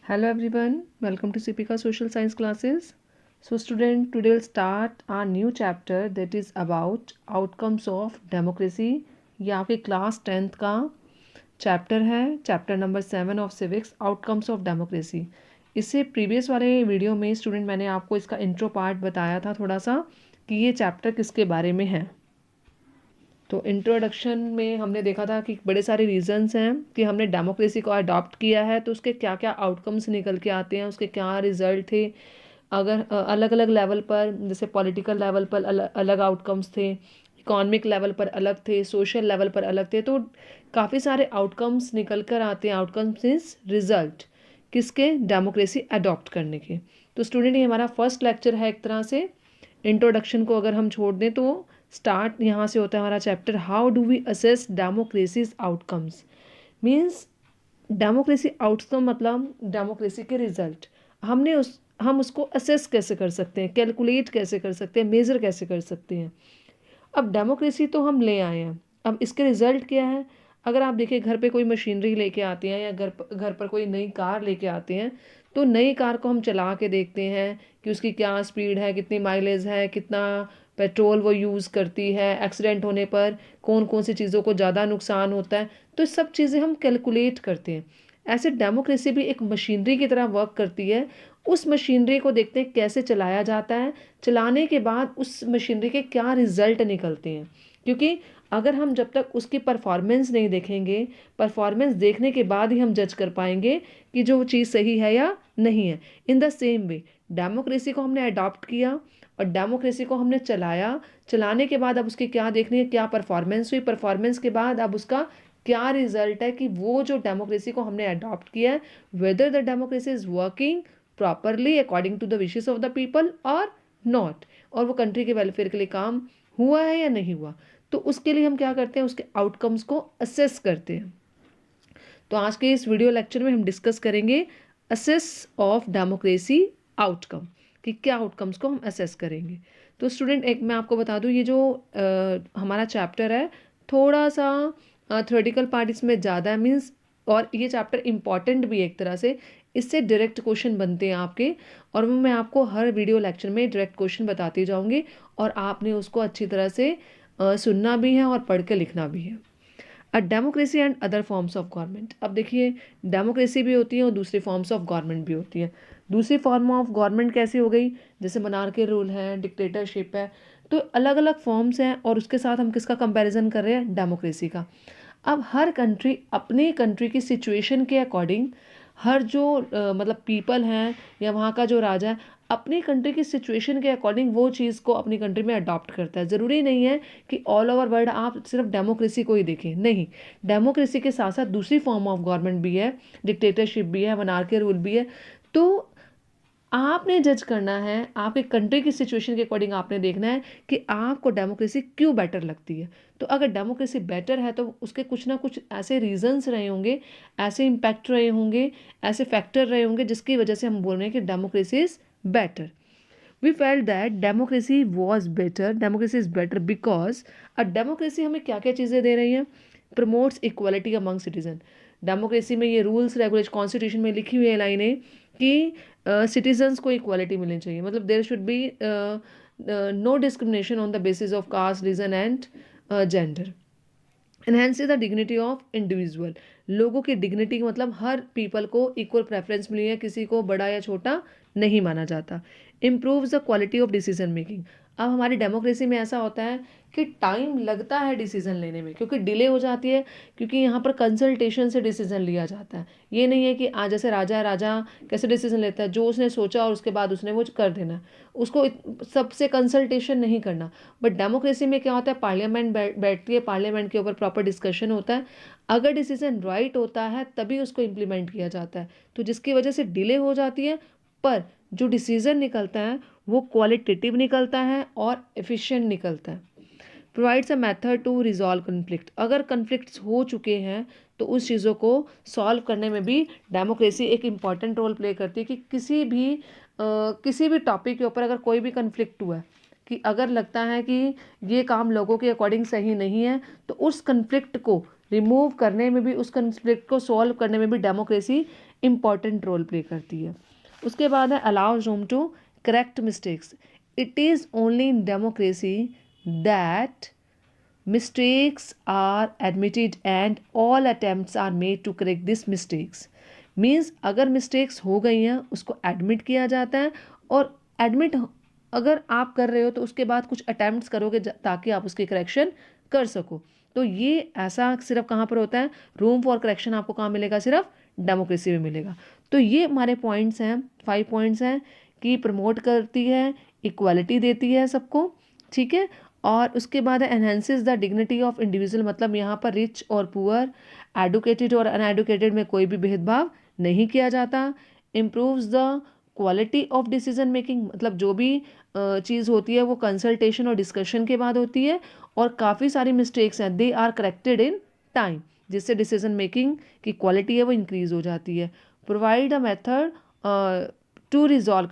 Hello everyone, welcome to CPK Social Science classes. So student, today we'll start our new chapter that is about outcomes of democracy. ये आपके class 10th का chapter है, chapter number 7 of civics, outcomes of democracy. इससे previous वाले video में student मैंने आपको इसका इंट्रो पार्ट बताया था थोड़ा सा कि ये चैप्टर किसके बारे में है। तो इंट्रोडक्शन में हमने देखा था कि बड़े सारे रीजंस हैं कि हमने डेमोक्रेसी को अडॉप्ट किया है तो उसके क्या क्या आउटकम्स निकल के आते हैं, उसके क्या रिजल्ट थे। अगर अलग अलग लेवल पर, जैसे पॉलिटिकल लेवल पर अलग आउटकम्स थे, इकोनॉमिक लेवल पर अलग थे, सोशल लेवल पर अलग थे, तो काफ़ी सारे आउटकम्स निकल कर आते हैं। आउटकम्स मीन्स रिजल्ट किसके, डेमोक्रेसी अडॉप्ट करने के। तो स्टूडेंट ये हमारा फर्स्ट लेक्चर है एक तरह से। इंट्रोडक्शन को अगर हम छोड़ दें तो स्टार्ट यहाँ से होता है हमारा chapter, how do we assess democracies outcomes. Means democracy outcome मतलब डेमोक्रेसी के रिजल्ट। हम उसको असेस कैसे कर सकते हैं, कैलकुलेट कैसे कर सकते हैं, मेज़र कैसे कर सकते हैं। अब डेमोक्रेसी तो हम ले आए हैं, अब इसके रिजल्ट क्या है। अगर आप देखिए घर पे कोई मशीनरी लेके आते हैं या घर पर कोई नई कार लेके आते हैं, तो नई कार को हम चला के देखते हैं कि उसकी क्या स्पीड है, कितनी माइलेज है, कितना पेट्रोल वो यूज़ करती है, एक्सीडेंट होने पर कौन कौन सी चीज़ों को ज़्यादा नुकसान होता है, तो ये सब चीज़ें हम कैलकुलेट करते हैं। ऐसे डेमोक्रेसी भी एक मशीनरी की तरह वर्क करती है। उस मशीनरी को देखते हैं कैसे चलाया जाता है, चलाने के बाद उस मशीनरी के क्या रिजल्ट निकलते हैं। क्योंकि अगर हम जब तक उसकी परफॉर्मेंस नहीं देखेंगे, परफॉर्मेंस देखने के बाद ही हम जज कर पाएंगे कि जो चीज़ सही है या नहीं है। In the same way democracy को हमने अडॉप्ट किया और डेमोक्रेसी को हमने चलाया, चलाने के बाद अब उसकी क्या देखनी है, क्या परफॉर्मेंस हुई, परफॉर्मेंस के बाद अब उसका क्या रिजल्ट है कि वो जो डेमोक्रेसी को हमने अडॉप्ट किया है, whether the democracy is working properly according to the wishes of the people और नॉट, और वो कंट्री के वेलफेयर के लिए काम हुआ है या नहीं हुआ। तो उसके लिए हम क्या करते हैं, उसके आउटकम्स को असेस करते हैं। तो आज के इस वीडियो लेक्चर में हम डिस्कस करेंगे असेस ऑफ डेमोक्रेसी आउटकम, कि क्या आउटकम्स को हम असेस करेंगे। तो स्टूडेंट एक मैं आपको बता दूं, ये जो हमारा चैप्टर है थोड़ा सा थ्योरेटिकल पार्ट इसमें ज़्यादा है, मीन्स, और ये चैप्टर इम्पॉर्टेंट भी है एक तरह से। इससे डायरेक्ट क्वेश्चन बनते हैं आपके, और वो मैं आपको हर वीडियो लेक्चर में डायरेक्ट क्वेश्चन बताती जाऊँगी, और आपने उसको अच्छी तरह से सुनना भी है और पढ़ के लिखना भी है। A democracy and other forms of government. अब देखिए डेमोक्रेसी भी होती है और दूसरी फॉर्म्स ऑफ गवर्नमेंट भी होती है। दूसरी फॉर्म ऑफ गवर्नमेंट कैसी हो गई, जैसे मोनार्की रूल है, डिक्टेटरशिप है, तो अलग अलग फॉर्म्स हैं, और उसके साथ हम किसका कंपैरिजन कर रहे हैं, डेमोक्रेसी का। अब हर कंट्री अपने कंट्री की सिचुएशन के अकॉर्डिंग, हर जो मतलब पीपल हैं या वहाँ का जो राजा है, अपनी कंट्री की सिचुएशन के अकॉर्डिंग वो चीज़ को अपनी कंट्री में अडॉप्ट करता है। ज़रूरी नहीं है कि ऑल ओवर वर्ल्ड आप सिर्फ डेमोक्रेसी को ही देखें, नहीं, डेमोक्रेसी के साथ साथ दूसरी फॉर्म ऑफ गवर्नमेंट भी है, डिक्टेटरशिप भी है, मोनार्की रूल भी है। तो आपने जज करना है, आपके कंट्री की सिचुएशन के अकॉर्डिंग आपने देखना है कि आपको डेमोक्रेसी क्यों बेटर लगती है। तो अगर डेमोक्रेसी बेटर है तो उसके कुछ ना कुछ ऐसे रीजंस रहे होंगे, ऐसे इम्पैक्ट रहे होंगे, ऐसे फैक्टर रहे होंगे जिसकी वजह से हम बोल रहे हैं कि democracy is better. We felt that democracy was better, democracy is better because democracy हमें क्या क्या चीज़ें दे रही है, promotes equality among citizen. Democracy में ये रूल्स रेगुलेशन, कॉन्स्टिट्यूशन में लिखी हुई है लाइनें कि सिटीजन्स को इक्वालिटी मिलनी चाहिए, मतलब there should be no discrimination on the basis of caste, region and gender. Enhance the dignity of individual, लोगों की डिग्निटी मतलब हर पीपल को इक्वल प्रेफरेंस मिली है, किसी को बड़ा या छोटा नहीं माना जाता। Improves the quality of decision making. अब हमारी डेमोक्रेसी में ऐसा होता है कि टाइम लगता है डिसीजन लेने में, क्योंकि डिले हो जाती है, क्योंकि यहाँ पर कंसल्टेशन से डिसीजन लिया जाता है। ये नहीं है कि आज जैसे राजा है, राजा कैसे डिसीजन लेता है, जो उसने सोचा और उसके बाद उसने वो कर देना, उसको सबसे कंसल्टेशन नहीं करना। बट डेमोक्रेसी में क्या होता है, पार्लियामेंट बैठती है, पार्लियामेंट के ऊपर प्रॉपर डिस्कशन होता है, अगर डिसीजन राइट होता है तभी उसको इम्प्लीमेंट किया जाता है। तो जिसकी वजह से डिले हो जाती है, पर जो डिसीजन निकलता है वो क्वालिटेटिव निकलता है और एफिशिएंट निकलता है। Provides a method to resolve conflict. अगर कन्फ्लिक्ट्स हो चुके हैं तो उस चीज़ों को सॉल्व करने में भी डेमोक्रेसी एक इम्पॉर्टेंट रोल प्ले करती है। कि किसी भी टॉपिक के ऊपर अगर कोई भी कन्फ्लिक्ट हुआ है, कि अगर लगता है कि ये काम लोगों के अकॉर्डिंग सही नहीं है, तो उस कन्फ्लिक्ट को रिमूव करने में भी, उस कन्फ्लिक्ट को सॉल्व करने में भी डेमोक्रेसी इम्पॉर्टेंट रोल प्ले करती है। उसके बाद है allows room to correct mistakes. It is only in democracy that mistakes are admitted and all attempts are made to correct these mistakes। Means अगर मिस्टेक्स हो गई हैं उसको एडमिट किया जाता है, और एडमिट अगर आप कर रहे हो तो उसके बाद कुछ अटैम्प्ट्स करोगे ताकि आप उसकी करेक्शन कर सको। तो ये ऐसा सिर्फ कहाँ पर होता है, रूम फॉर करेक्शन आपको कहाँ मिलेगा, सिर्फ डेमोक्रेसी में मिलेगा। तो ये हमारे पॉइंट्स हैं, 5 पॉइंट्स हैं कि प्रमोट करती है, इक्वालिटी देती है सबको, ठीक है। और उसके बाद enhances the dignity of individual, मतलब यहाँ पर रिच और पुअर, एडुकेटेड और अनएडुकेटेड में कोई भी भेदभाव नहीं किया जाता। Improves the quality of decision making, मतलब जो भी चीज़ होती है वो कंसल्टेशन और डिस्कशन के बाद होती है, और काफ़ी सारी मिस्टेक्स हैं they are corrected in time, जिससे डिसीजन मेकिंग की क्वालिटी है वो इंक्रीज हो जाती है। Provide a method to resolve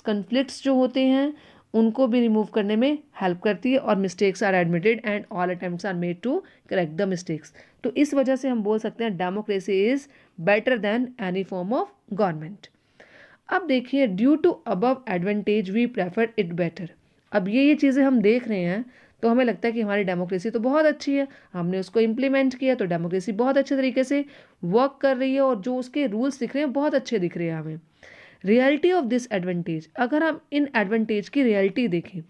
conflicts जो होते हैं उनको भी रिमूव करने में हेल्प करती है, और mistakes are admitted and all attempts are made to correct the mistakes. तो इस वजह से हम बोल सकते हैं democracy is better than any form of government. अब देखिए, due to above advantage we prefer it better. अब ये चीज़ें हम देख रहे हैं तो हमें लगता है कि हमारी डेमोक्रेसी तो बहुत अच्छी है, हमने उसको इम्प्लीमेंट किया तो डेमोक्रेसी बहुत अच्छे तरीके से वर्क कर रही है, और जो उसके रूल्स दिख रहे हैं बहुत अच्छे दिख रहे हैं हमें। रियलिटी ऑफ दिस एडवांटेज, अगर हम इन एडवांटेज की रियलिटी देखें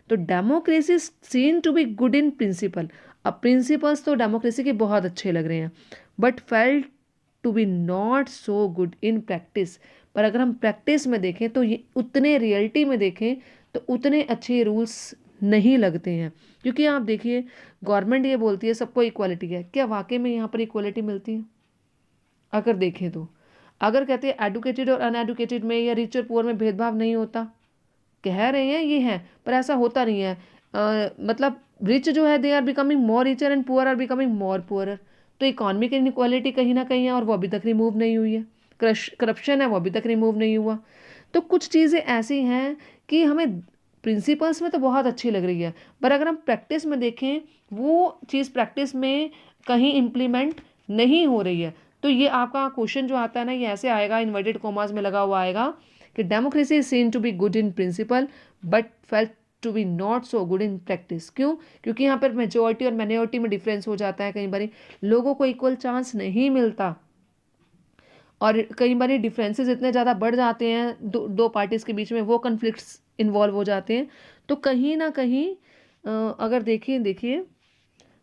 तो democracy seen to be good in principle. अब प्रिंसिपल्स तो डेमोक्रेसी के बहुत अच्छे लग रहे हैं, but felt to be not so good in practice. पर अगर हम प्रैक्टिस में देखें तो ये उतने, रियलिटी में देखें तो उतने अच्छे रूल्स नहीं लगते हैं। क्योंकि आप देखिए, गवर्नमेंट ये बोलती है सबको इक्वालिटी है, क्या वाकई में यहाँ पर इक्वालिटी मिलती है? अगर देखें तो अगर कहते हैं एडुकेटेड और अनएडुकेटेड में या रिच और पुअर में भेदभाव नहीं होता, कह रहे हैं ये है, पर ऐसा होता नहीं है। मतलब रिच जो है they are becoming more richer and poor are becoming more poorer. तो इकॉनमिक इनइक्वालिटी कहीं ना कहीं है, और वो अभी तक रिमूव नहीं हुई है। करप्शन है वो अभी तक रिमूव नहीं हुआ। तो कुछ चीज़ें ऐसी हैं कि हमें प्रिंसिपल्स में तो बहुत अच्छी लग रही है, पर अगर हम प्रैक्टिस में देखें वो चीज़ प्रैक्टिस में कहीं इम्प्लीमेंट नहीं हो रही है। तो ये आपका क्वेश्चन जो आता है ना, ये ऐसे आएगा, इन्वर्टेड कॉमास में लगा हुआ आएगा कि democracy is seen to be good in principle but felt to be not so good in practice. क्यों? क्योंकि यहाँ पर मेजोरिटी और माइनॉरिटी में डिफरेंस हो जाता है, कई बार लोगों को इक्वल चांस नहीं मिलता, और कई बार डिफरेंसेस इतने ज़्यादा बढ़ जाते हैं दो पार्टीज़ के बीच में, वो कन्फ्लिक्ट्स इन्वॉल्व हो जाते हैं। तो कहीं ना कहीं अगर देखिए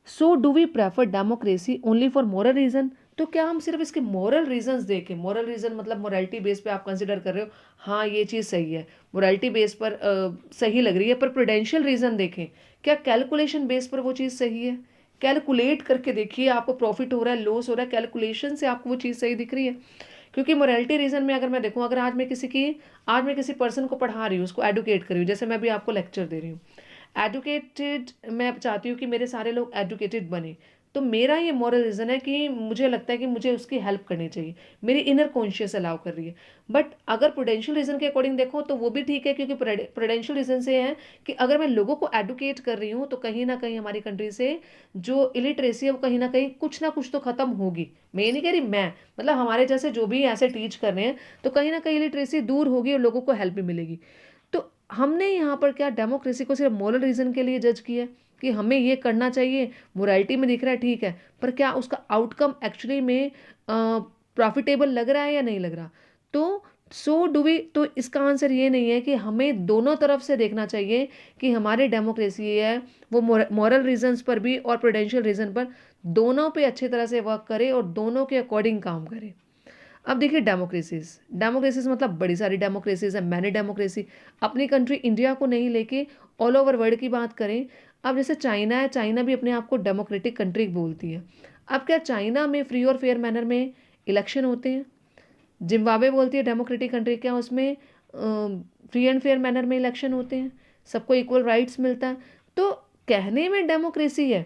so do we prefer democracy only for moral reason. तो क्या हम सिर्फ इसके मॉरल रीजंस देखें, मॉरल रीज़न मतलब मोरालिटी बेस पे आप कंसिडर कर रहे हो, हाँ ये चीज़ सही है, मोरालिटी बेस पर सही लग रही है, पर प्रूडेंशियल रीज़न देखें, क्या कैलकुलेशन बेस पर वो चीज़ सही है? कैलकुलेट करके देखिए, आपको प्रॉफिट हो रहा है, लॉस हो रहा है, कैलकुलेशन से आपको वो चीज़ सही दिख रही है। क्योंकि मोरालिटी रीज़न में अगर मैं देखूँ, अगर आज मैं किसी पर्सन को पढ़ा रही हूँ, उसको एडुकेट कर रही हूँ, जैसे मैं भी आपको लेक्चर दे रही हूँ, एडुकेटेड, मैं चाहती हूँ कि मेरे सारे लोग एडुकेटेड बने, तो मेरा ये मॉरल रीज़न है कि मुझे लगता है कि मुझे उसकी हेल्प करनी चाहिए, मेरी इनर कॉन्शियस अलाउ कर रही है। बट अगर प्रूडेंशियल रीज़न के अकॉर्डिंग देखो तो वो भी ठीक है, क्योंकि प्रूडेंशियल रीज़न से है कि अगर मैं लोगों को एडुकेट कर रही हूँ तो कहीं ना कहीं हमारी कंट्री से जो इलिटरेसी है वो कहीं ना कहीं कुछ ना कुछ तो ख़त्म होगी। मैं ये नहीं कह रही, मैं मतलब हमारे जैसे जो भी ऐसे टीच कर रहे हैं तो कहीं ना कहीं इलिटरेसी दूर होगी और लोगों को हेल्प भी मिलेगी। तो हमने यहाँ पर क्या डेमोक्रेसी को सिर्फ मॉरल रीज़न के लिए जज किया कि हमें ये करना चाहिए, मोरालिटी में दिख रहा है ठीक है, पर क्या उसका आउटकम एक्चुअली में प्रॉफिटेबल लग रहा है या नहीं लग रहा? तो सो डू वी, तो इसका आंसर ये नहीं है कि हमें दोनों तरफ से देखना चाहिए कि हमारी डेमोक्रेसी है वो मॉरल रीजंस पर भी और प्रूडेंशियल रीजन पर, दोनों पे अच्छी तरह से वर्क करे और दोनों के अकॉर्डिंग काम करे। अब देखिए डेमोक्रेसीज मतलब बड़ी सारी डेमोक्रेसीज है, मैंने डेमोक्रेसी अपनी कंट्री इंडिया को नहीं लेके ऑल ओवर वर्ल्ड की बात करें। अब जैसे चाइना है, चाइना भी अपने आप को डेमोक्रेटिक कंट्री बोलती है। अब क्या चाइना में फ्री और फेयर मैनर में इलेक्शन होते हैं? जिम्बाब्वे बोलती है डेमोक्रेटिक कंट्री, क्या उसमें फ्री एंड फेयर मैनर में इलेक्शन होते हैं, सबको इक्वल राइट्स मिलता है? तो कहने में डेमोक्रेसी है,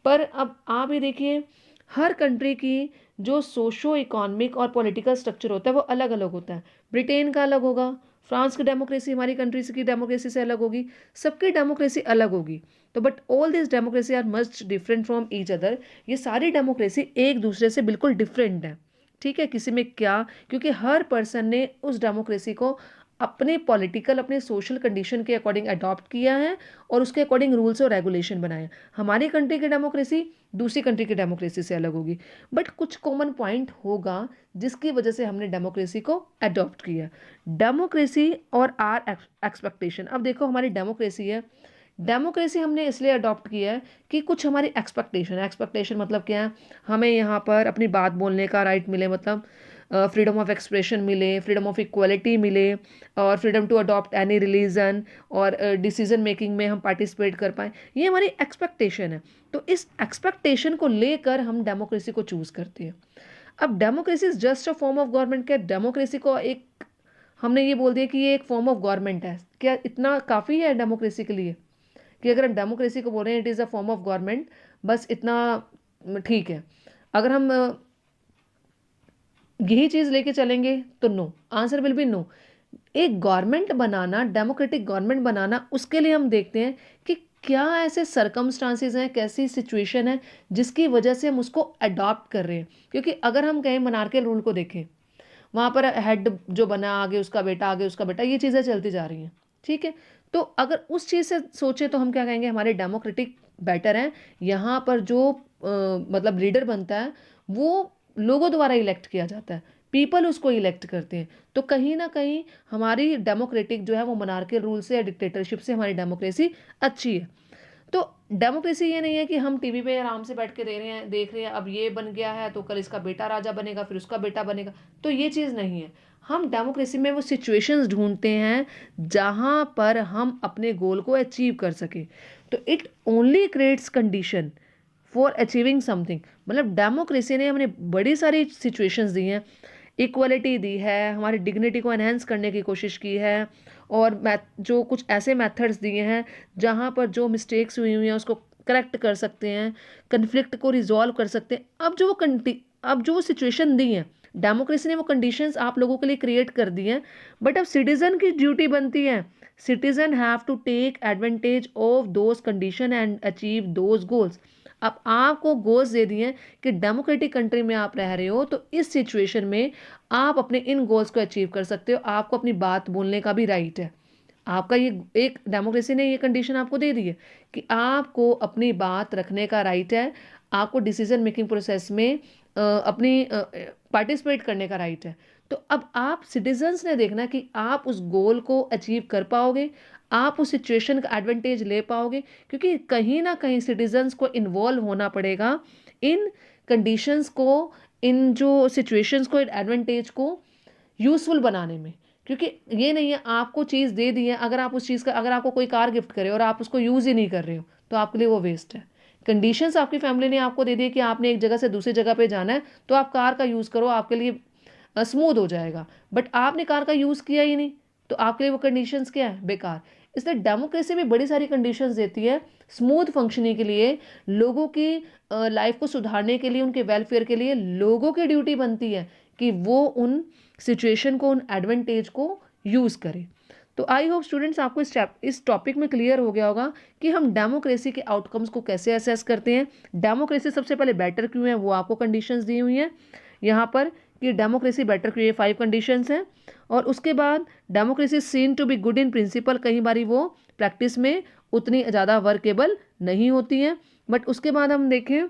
पर अब आप ही देखिए, हर कंट्री की जो सोशो इकोनॉमिक और पॉलिटिकल स्ट्रक्चर होता है वो अलग अलग होता है। ब्रिटेन का अलग होगा, फ्रांस की डेमोक्रेसी हमारी कंट्री की डेमोक्रेसी से अलग होगी, सबकी डेमोक्रेसी अलग होगी। तो but all this democracy are must different from each other. ये सारी डेमोक्रेसी एक दूसरे से बिल्कुल डिफरेंट है, ठीक है, किसी में क्या, क्योंकि हर पर्सन ने उस डेमोक्रेसी को अपने पॉलिटिकल, अपने सोशल कंडीशन के अकॉर्डिंग अडॉप्ट किया है और उसके अकॉर्डिंग रूल्स और रेगुलेशन बनाए हैं। हमारी कंट्री की डेमोक्रेसी दूसरी कंट्री की डेमोक्रेसी से अलग होगी, बट कुछ कॉमन पॉइंट होगा जिसकी वजह से हमने डेमोक्रेसी को अडॉप्ट किया। डेमोक्रेसी और आर एक्सपेक्टेशन। अब देखो, हमारी डेमोक्रेसी है, डेमोक्रेसी हमने इसलिए अडॉप्ट किया है कि कुछ हमारी एक्सपेक्टेशन मतलब क्या है, हमें यहाँ पर अपनी बात बोलने का राइट मिले, मतलब फ्रीडम ऑफ एक्सप्रेशन मिले, फ्रीडम ऑफ इक्वलिटी मिले, और freedom to adopt any religion, और डिसीजन मेकिंग में हम पार्टिसिपेट कर पाएँ, ये हमारी एक्सपेक्टेशन है। तो इस एक्सपेक्टेशन को लेकर हम डेमोक्रेसी को चूज़ करते हैं। अब democracy is just a form of government. क्या डेमोक्रेसी को एक हमने ये बोल दिया कि ये एक फॉर्म ऑफ गवर्नमेंट है, क्या इतना काफ़ी है डेमोक्रेसी के लिए कि अगर हम डेमोक्रेसी को बोल रहे हैं it is a form of government, बस इतना ठीक है? अगर हम यही चीज़ लेके चलेंगे तो no, answer will be no. एक गवर्नमेंट बनाना, डेमोक्रेटिक गवर्नमेंट बनाना, उसके लिए हम देखते हैं कि क्या ऐसे सरकमस्टांसिस हैं, कैसी सिचुएशन है जिसकी वजह से हम उसको अडॉप्ट कर रहे हैं। क्योंकि अगर हम कहें मोनार्कियल रूल को देखें, वहाँ पर हेड जो बना, आगे उसका बेटा, आगे उसका बेटा, ये चीज़ें चलती जा रही हैं, ठीक है। तो अगर उस चीज़ से सोचे तो हम क्या कहेंगे, हमारे डेमोक्रेटिक बेटर हैं। यहाँ पर जो मतलब लीडर बनता है वो लोगों द्वारा इलेक्ट किया जाता है, पीपल उसको इलेक्ट करते हैं। तो कहीं ना कहीं हमारी डेमोक्रेटिक जो है वो मोनार्कियल रूल से या डिक्टेटरशिप से हमारी डेमोक्रेसी अच्छी है। तो डेमोक्रेसी ये नहीं है कि हम टीवी पे आराम से बैठ के देख रहे हैं, अब ये बन गया है तो कल इसका बेटा राजा बनेगा, फिर उसका बेटा बनेगा, तो ये चीज़ नहीं है। हम डेमोक्रेसी में वो सिचुएशंस ढूंढते हैं जहां पर हम अपने गोल को अचीव कर सके। तो it only creates condition for achieving something. मतलब डेमोक्रेसी ने हमें बड़ी सारी सिचुएशंस दी हैं, इक्वलिटी दी है, हमारी डिग्निटी को एनहेंस करने की कोशिश की है, और जो कुछ ऐसे मेथड्स दिए हैं जहाँ पर जो मिस्टेक्स हुई हैं उसको करेक्ट कर सकते हैं, कन्फ्लिक्ट को रिजॉल्व कर सकते हैं। अब जो वो सिचुएशन दी है, डेमोक्रेसी ने वो कंडीशंस आप लोगों के लिए क्रिएट कर दी हैं। बट अब सिटीजन की ड्यूटी बनती है, citizen have to take advantage of those condition and achieve those goals. अब आपको गोल्स दे दिए हैं कि डेमोक्रेटिक कंट्री में आप रह रहे हो, तो इस सिचुएशन में आप अपने इन गोल्स को अचीव कर सकते हो। आपको अपनी बात बोलने का भी राइट है। आपका ये एक डेमोक्रेसी ने ये कंडीशन आपको दे दी है कि आपको अपनी बात रखने का राइट है, आपको डिसीजन मेकिंग प्रोसेस में अपनी पार्टिसिपेट करने का राइट है। तो अब आप सिटीजन्स ने देखना कि आप उस गोल को अचीव कर पाओगे, आप उस सिचुएशन का एडवांटेज ले पाओगे, क्योंकि कहीं ना कहीं सिटीजन्स को इन्वॉल्व होना पड़ेगा इन कंडीशंस को, इन जो सिचुएशंस को, इन एडवांटेज को यूज़फुल बनाने में। क्योंकि ये नहीं है आपको चीज़ दे दी है, अगर आप उस चीज़ का, अगर आपको कोई कार गिफ्ट करे और आप उसको यूज़ ही नहीं कर रहे हो तो आपके लिए वो वेस्ट है। कंडीशंस आपकी फैमिली ने आपको दे दी है कि आपने एक जगह से दूसरी जगह पे जाना है, तो आप कार का यूज़ करो, आपके लिए स्मूथ हो जाएगा। बट आपने कार का यूज़ किया ही नहीं, तो आपके लिए वो कंडीशंस क्या है, बेकार। इसलिए डेमोक्रेसी भी बड़ी सारी कंडीशंस देती है स्मूथ फंक्शनिंग के लिए, लोगों की लाइफ को सुधारने के लिए, उनके वेलफेयर के लिए। लोगों की ड्यूटी बनती है कि वो उन सिचुएशन को, उन एडवांटेज को यूज़ करें। तो आई होप स्टूडेंट्स आपको इस टॉपिक में क्लियर हो गया होगा कि हम डेमोक्रेसी के आउटकम्स को कैसे असेस करते हैं। डेमोक्रेसी सबसे पहले बेटर क्यों है, वो आपको कंडीशंस दी हुई हैं यहाँ पर कि डेमोक्रेसी बेटर क्यों है, 5 कंडीशंस हैं। और उसके बाद democracy seen to be good in principle, कई बारी वो प्रैक्टिस में उतनी ज़्यादा वर्केबल नहीं होती हैं। बट उसके बाद हम देखें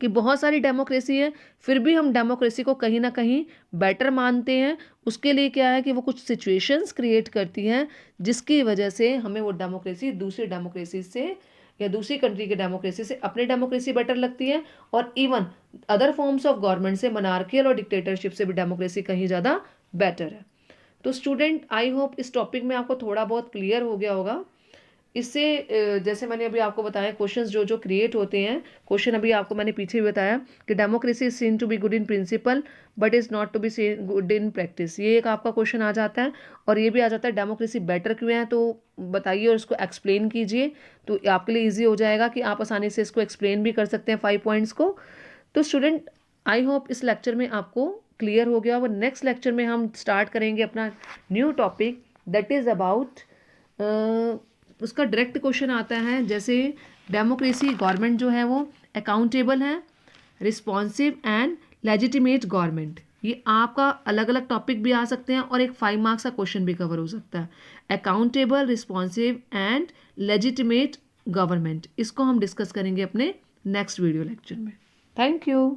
कि बहुत सारी डेमोक्रेसी है, फिर भी हम डेमोक्रेसी को कहीं ना कहीं बेटर मानते हैं। उसके लिए क्या है कि वो कुछ सिचुएशंस क्रिएट करती हैं जिसकी वजह से हमें वो डेमोक्रेसी दूसरी डेमोक्रेसी से या दूसरी कंट्री की डेमोक्रेसी से अपनी डेमोक्रेसी बेटर लगती है। और even other forms of government से, मोनार्कियल और डिक्टेटरशिप से भी डेमोक्रेसी कहीं ज़्यादा बेटर है। तो स्टूडेंट आई होप इस टॉपिक में आपको थोड़ा बहुत क्लियर हो गया होगा। इससे जैसे मैंने अभी आपको बताया, क्वेश्चंस जो जो क्रिएट होते हैं, क्वेश्चन अभी आपको मैंने पीछे भी बताया कि democracy is seen to be good in principle but is not to be seen good in practice, ये एक आपका क्वेश्चन आ जाता है। और ये भी आ जाता है डेमोक्रेसी बेटर क्यों है, तो बताइए और उसको एक्सप्लेन कीजिए। तो आपके लिए ईजी हो जाएगा कि आप आसानी से इसको एक्सप्लेन भी कर सकते हैं 5 पॉइंट्स को। तो स्टूडेंट आई होप इस लेक्चर में आपको क्लियर हो गया। और नेक्स्ट लेक्चर में हम स्टार्ट करेंगे अपना new topic that is about, उसका डायरेक्ट क्वेश्चन आता है जैसे डेमोक्रेसी गवर्नमेंट जो है वो अकाउंटेबल है, रिस्पॉन्सिव एंड लेजिटिमेट गवर्नमेंट, ये आपका अलग अलग टॉपिक भी आ सकते हैं और एक 5 मार्क्स का क्वेश्चन भी कवर हो सकता है। Accountable, responsive and legitimate government, इसको हम डिस्कस करेंगे अपने नेक्स्ट वीडियो लेक्चर में। Thank you.